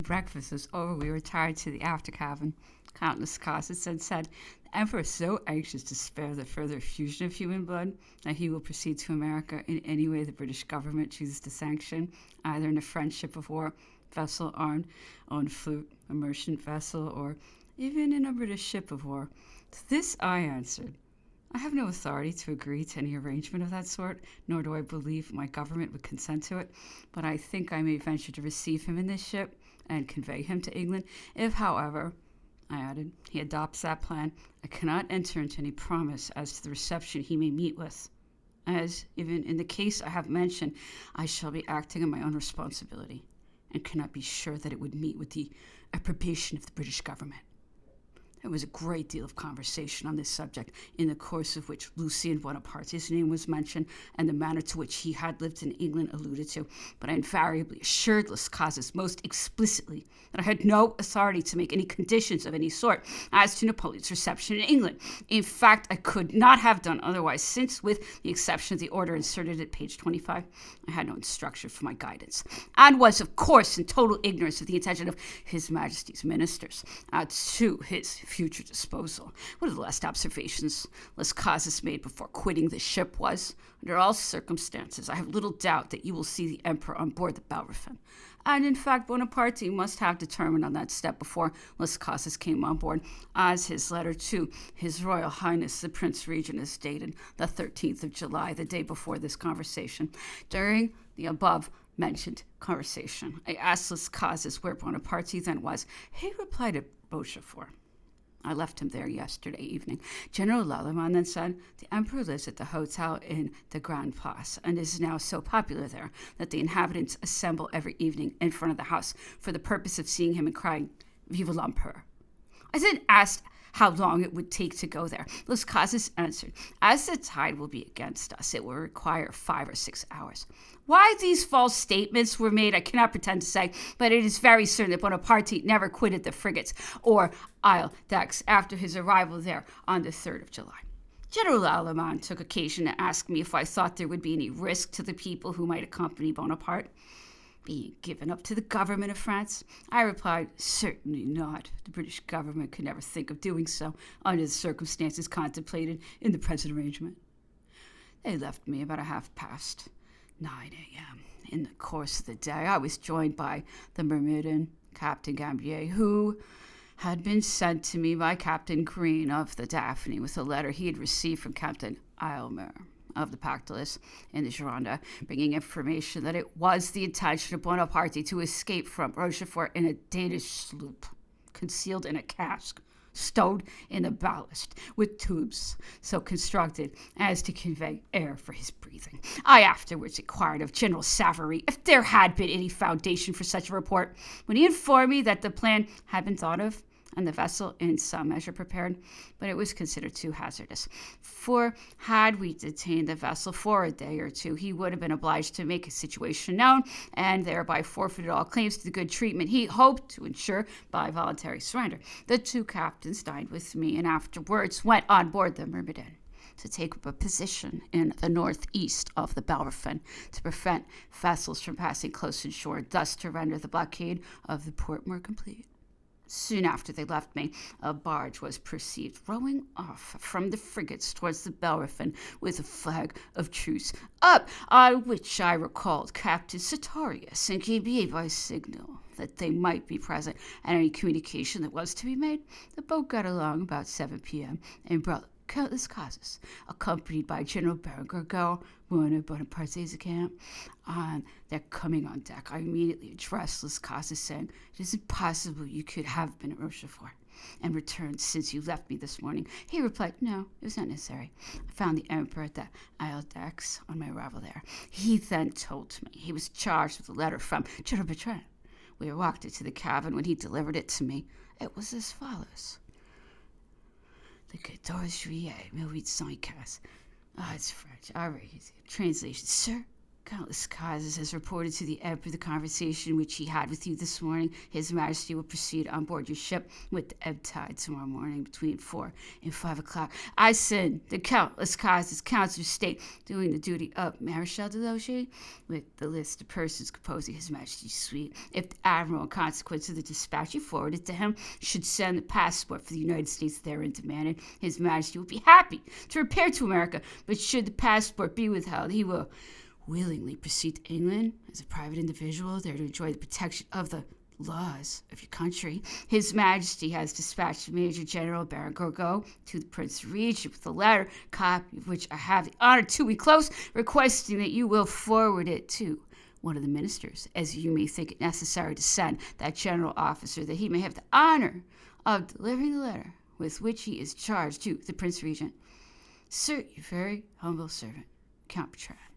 Breakfast was over. We retired to the after cabin. Countless causes had said, the Emperor is so anxious to spare the further effusion of human blood that he will proceed to America in any way the British government chooses to sanction, either in a French ship of war, vessel armed, on flute, a merchant vessel, or even in a British ship of war. To this I answered, I have no authority to agree to any arrangement of that sort, nor do I believe my government would consent to it, but I think I may venture to receive him in this ship and convey him to England. If, however, I added, he adopts that plan, I cannot enter into any promise as to the reception he may meet with, as, even in the case I have mentioned, I shall be acting on my own responsibility, and cannot be sure that it would meet with the approbation of the British government. There was a great deal of conversation on this subject, in the course of which Lucien Bonaparte's name was mentioned, and the manner to which he had lived in England alluded to, but I invariably assured Las Casas most explicitly that I had no authority to make any conditions of any sort as to Napoleon's reception in England. In fact, I could not have done otherwise, since, with the exception of the order inserted at page 25, I had no instruction for my guidance, and was, of course, in total ignorance of the intention of His Majesty's ministers as to his future disposal. One of the last observations Las Casas made before quitting the ship was, under all circumstances, I have little doubt that you will see the Emperor on board the Bellerophon. And in fact, Bonaparte must have determined on that step before Las Casas came on board, as his letter to His Royal Highness the Prince Regent is dated the 13th of July, the day before this conversation. During the above mentioned conversation, I asked Las Casas where Bonaparte then was. He replied at Rochefort. I left him there yesterday evening. General Lalemant then said, the Emperor lives at the hotel in the Grand Place and is now so popular there that the inhabitants assemble every evening in front of the house for the purpose of seeing him and crying, Vive l'Empereur. I then asked how long it would take to go there. Las Casas answered, as the tide will be against us, it will require 5 or 6 hours. Why these false statements were made, I cannot pretend to say, but it is very certain that Bonaparte never quitted the frigates or Isle d'Aix after his arrival there on the 3rd of July. General Lalemant took occasion to ask me if I thought there would be any risk to the people who might accompany Bonaparte being given up to the government of France. I replied, certainly not. The British government could never think of doing so under the circumstances contemplated in the present arrangement. They left me about 9:30 a.m. In the course of the day, I was joined by the Myrmidon, Captain Gambier, who had been sent to me by Captain Green of the Daphne with a letter he had received from Captain Aylmer of the Pactolus in the Gironde, bringing information that it was the intention of Bonaparte to escape from Rochefort in a Danish sloop, concealed in a cask, stowed in the ballast, with tubes so constructed as to convey air for his breathing. I afterwards inquired of General Savary if there had been any foundation for such a report, when he informed me that the plan had been thought of, and the vessel in some measure prepared, but it was considered too hazardous. For had we detained the vessel for a day or two, he would have been obliged to make his situation known, and thereby forfeited all claims to the good treatment he hoped to ensure by voluntary surrender. The 2 captains dined with me, and afterwards went on board the Myrmidon to take up a position in the northeast of the Bellerophon to prevent vessels from passing close inshore, thus to render the blockade of the port more complete. Soon after they left me, a barge was perceived rowing off from the frigates towards the Bellerophon with a flag of truce up, on which I recalled Captain Sartorius and Gambier by signal that they might be present at any communication that was to be made. The boat got along about 7 p.m. and brought countless causes, accompanied by General Berenguer, one of Bonaparte's account. On their coming on deck, I immediately addressed Las Casas, saying, it is impossible you could have been at Rochefort and returned since you left me this morning. He replied, no, it was not necessary. I found the Emperor at the Isle d'Aix on my arrival there. He then told me he was charged with a letter from General Bertrand. We walked into the cabin when he delivered it to me. It was as follows. Le 14 juillet, 1815. It's French. All right. Translation. Sir, Countless causes has reported to the Emperor the conversation which he had with you this morning. His Majesty will proceed on board your ship with the ebb tide tomorrow morning between 4 and 5 o'clock. I send the countless causes Council of State doing the duty of Marechal de Logis with the list of persons composing His Majesty's suite. If the Admiral, in consequence of the dispatch you forwarded to him, should send the passport for the United States therein demanded, His Majesty will be happy to repair to America, but should the passport be withheld, he will willingly proceed to England as a private individual there to enjoy the protection of the laws of your country. His Majesty has dispatched Major General Baron Gorgo to the Prince Regent with a letter, copy of which I have the honor to enclose, requesting that you will forward it to one of the ministers, as you may think it necessary to send that general officer, that he may have the honor of delivering the letter with which he is charged to the Prince Regent. Sir, your very humble servant, Count Bertrand.